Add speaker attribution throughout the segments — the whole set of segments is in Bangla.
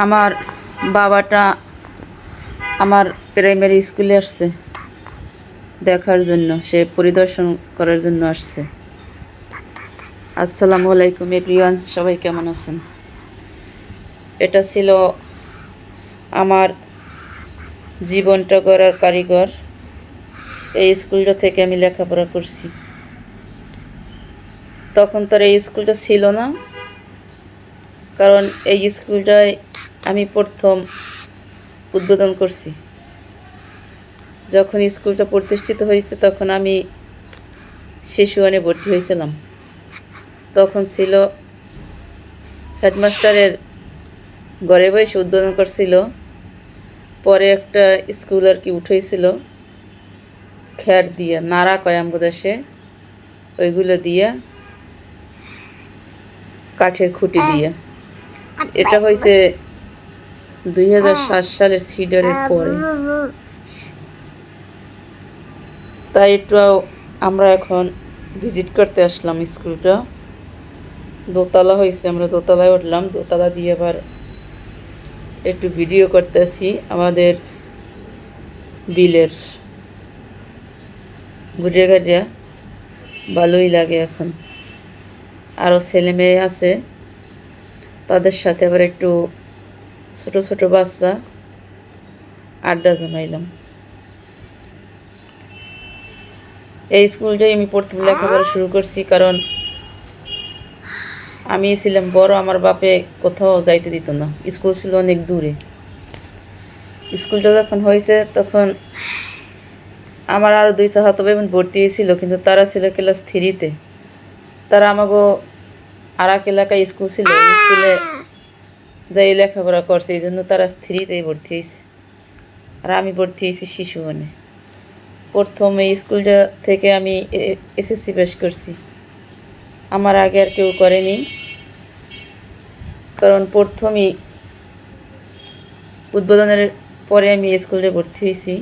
Speaker 1: আমার বাবাটা আমার প্রাইমারি স্কুলে আসছে দেখার জন্য, সে পরিদর্শন করার জন্য আসছে। আসসালামু আলাইকুম এভরিওয়ান, সবাই কেমন আছেন? এটা ছিল আমার জীবনটা গড়ার কারিগর। এই স্কুলটা থেকে আমি লেখাপড়া করছি। তখন তার এই স্কুলটা ছিল না, কারণ এই স্কুলটায় আমি প্রথম উদ্বোধন করছি। যখন স্কুলটা প্রতিষ্ঠিত হয়েছে তখন আমি শিশু ওয়ানে ভর্তি হয়েছিলাম। তখন ছিল হেডমাস্টারের ঘরে বসে উদ্বোধন করছিল। পরে একটা স্কুল আর কি উঠেছিল খ্যার দিয়ে, নাড়া কয় আমদেশে, ওইগুলো দিয়ে কাঠের খুঁটি দিয়ে। এটা হয়েছে 2007 সালের সিডারের পরে। তাই একটু আমরা এখন ভিজিট করতে আসলাম স্কুলটা। দোতলা হয়েছে, আমরা দোতলায় উঠলাম। দোতলা দিয়ে আবার একটু ভিডিও করতে আসি আমাদের বিলের। ঘুরে ঘাটিয়া ভালোই লাগে। এখন আরও ছেলে মেয়ে আছে, তাদের সাথে আবার একটু ছোট ছোট বাচ্চা আড্ডা জমাইলাম। এই স্কুলটাই আমি প্রথম লেখাপড়া শুরু করছি, কারণ আমি ছিলাম বড়, আমার বাপে কোথাও যাইতে দিত না, স্কুল ছিল অনেক দূরে। স্কুলটা যখন হয়েছে তখন আমার আরও 2 চাচাতো ভাই বোন ভর্তি হয়েছিল, কিন্তু তারা ছিল ক্লাস 3-তে। তারা আমাকে আর এক এলাকায় স্কুল ছিল, স্কুলে যাই লেখাপড়া করছে, এই জন্য তারা 3-তেই ভর্তি হয়েছে, আর আমি ভর্তি হয়েছি শিশু ওয়ানে। প্রথম এই স্কুলটা থেকে আমি এসএসসি পাস করছি। আমার আগে আর কেউ করেনি, কারণ প্রথমই উদ্বোধনের পরে আমি স্কুলে ভর্তি হয়েছি।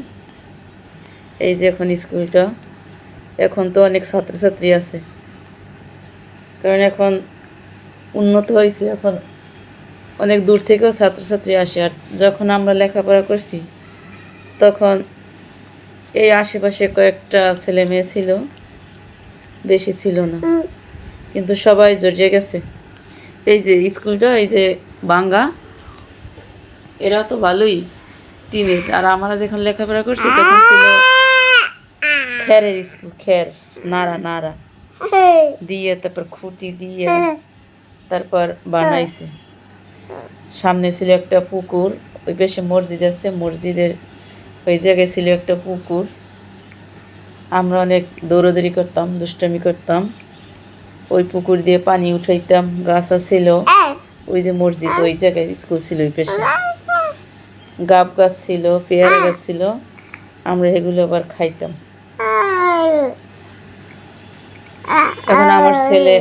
Speaker 1: এই যে এখন স্কুলটা, এখন তো অনেক ছাত্রছাত্রী আছে, কারণ এখন উন্নত হয়েছে, এখন অনেক দূর থেকেও ছাত্রছাত্রী আসে। আর যখন আমরা লেখাপড়া করছি তখন এই আশেপাশে কয়েকটা ছেলে মেয়ে ছিল, বেশি ছিল না, কিন্তু সবাই জড়িয়ে গেছে। এই যে স্কুলটা, এই যে বাঙ্গা, এরা তো ভালোই টিনের। আর আমরা যখন লেখাপড়া করছি তখন ছিল খ্যারের স্কুল, খ্যার নাড়া নাড়া দিয়ে, তারপর খুঁটি দিয়ে তারপর বানাইছে। সামনে ছিল একটা পুকুর, ওই পাশে মসজিদ আছে, মসজিদের ওই জায়গায় ছিল একটা পুকুর। আমরা অনেক দৌড়াদৌড়ি করতাম, দুষ্টামি করতাম, ওই পুকুর দিয়ে পানি উঠাইতাম। গাছ ছিল, ওই যে মসজিদ ওই জায়গায় স্কুল ছিল, ওই পাশে গাব গাছ ছিল, পেয়ারা গাছ ছিল, আমরা এগুলো আবার খাইতাম। এখন আমার ছেলে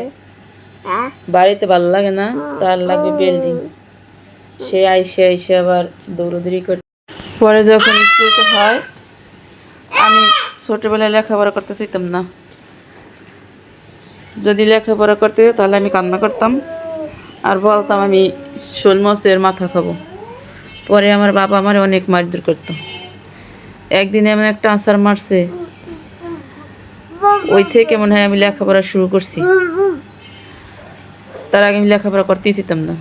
Speaker 1: বাড়িতে ভালো লাগে না, তার লাগবে বিল্ডিং, সে আইসে আইসে আবার দৌড়াদৌড়ি করে। পরে যখন স্কুলটা হয়, আমি ছোটোবেলায় লেখাপড়া করতে চাইতাম না। যদি লেখাপড়া করতে তাহলে আমি কান্না করতাম আর বলতাম আমি শোল মাছের মাথা খাবো। পরে আমার বাবা আমার অনেক মারধর করতো। একদিন এমন একটা আছাড় মারছে, ওই থেকে মনে হয় আমি লেখাপড়া শুরু করছি। তার আগে আমি লেখাপড়া করতেই চাইতাম না,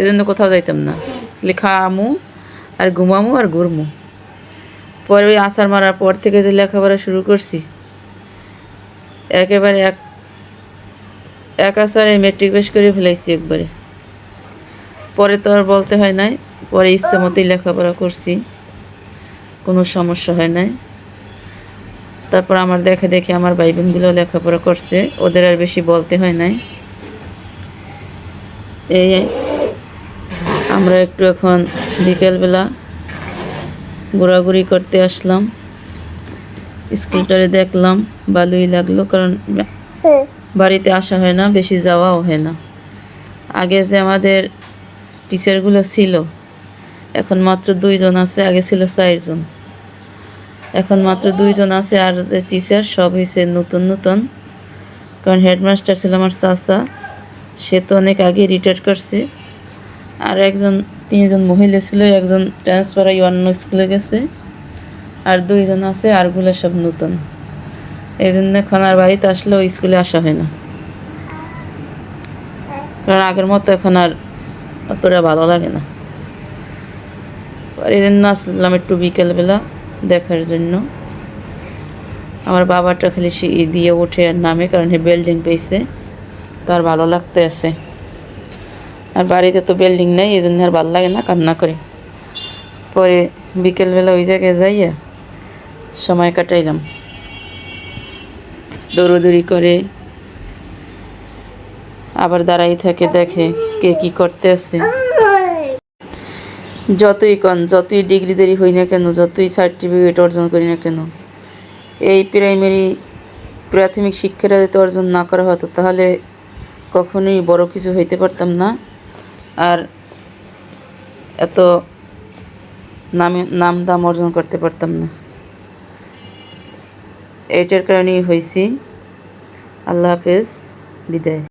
Speaker 1: এজন্য কোথাও যাইতাম না, লেখা আমু আর ঘুমামু আর ঘুরমু। পরে ওই আছাড় মারার পর থেকে যে লেখাপড়া শুরু করছি, একেবারে এক আছাড়ে মেট্রিক পাস করে ফেলাইছি একবারে। পরে তো আর বলতে হয় নাই, পরে ইচ্ছে মতোই লেখাপড়া করছি, কোনো সমস্যা হয় নাই। তারপর আমার দেখে দেখে আমার ভাই বোনগুলো লেখাপড়া করছে, ওদের আর বেশি বলতে হয় নাই। এই আমরা একটু এখন বিকেলবেলা ঘোরাঘুরি করতে আসলাম, স্কুলটারে দেখলাম, ভালোই লাগলো, কারণ বাড়িতে আসা হয় না, বেশি যাওয়াও হয় না। আগে যে আমাদের টিচারগুলো ছিল, এখন মাত্র 2 জন আছে, আগে ছিল 4 জন, এখন মাত্র 2 জন আছে। আর যে টিচার সব হয়েছে নতুন নতুন, কারণ হেডমাস্টার ছিল আমার চাচা, সে তো অনেক আগে রিটায়ার করছে। আর একজন 3জন মহিলা ছিল, একজন ট্রান্সফার হয়ে অন্য স্কুলে গেছে, আর 2জন আছে, আরগুলো সব নতুন। এই জন্য এখন আর বাড়িতে আসলে ওই স্কুলে আসা হয় না, কারণ আগের মতো এখন আর অতটা ভালো লাগে না। আর এই জন্য আসলাম একটু বিকেলবেলা দেখার জন্য। আমার বাবাটা খালি সে দিয়ে ওঠে আর নামে, কারণ সে বিল্ডিং পেয়েছে, তার ভালো লাগতে আছে। আর বাড়িতে তো বিল্ডিং নেই, এই জন্য আর ভালো লাগে না, কান্না করে। পরে বিকেলবেলা ওই জায়গায় যাইয়া সময় কাটাইলাম, দৌড়োদৌড়ি করে, আবার দাঁড়াই থাকে, দেখে কে কি করতে আছে। যতই ডিগ্রি দেরি হই না কেন, যতই সার্টিফিকেট অর্জন করি না কেন, এই প্রাথমিক শিক্ষাটা যদি অর্জন না করা হতো, তাহলে কখনোই বড় কিছু হইতে পারতাম না, আর এত নাম দাম অর্জন করতে পারতাম না। এইটার কারণেই হয়েছি। আল্লাহ হাফেজ, বিদায়।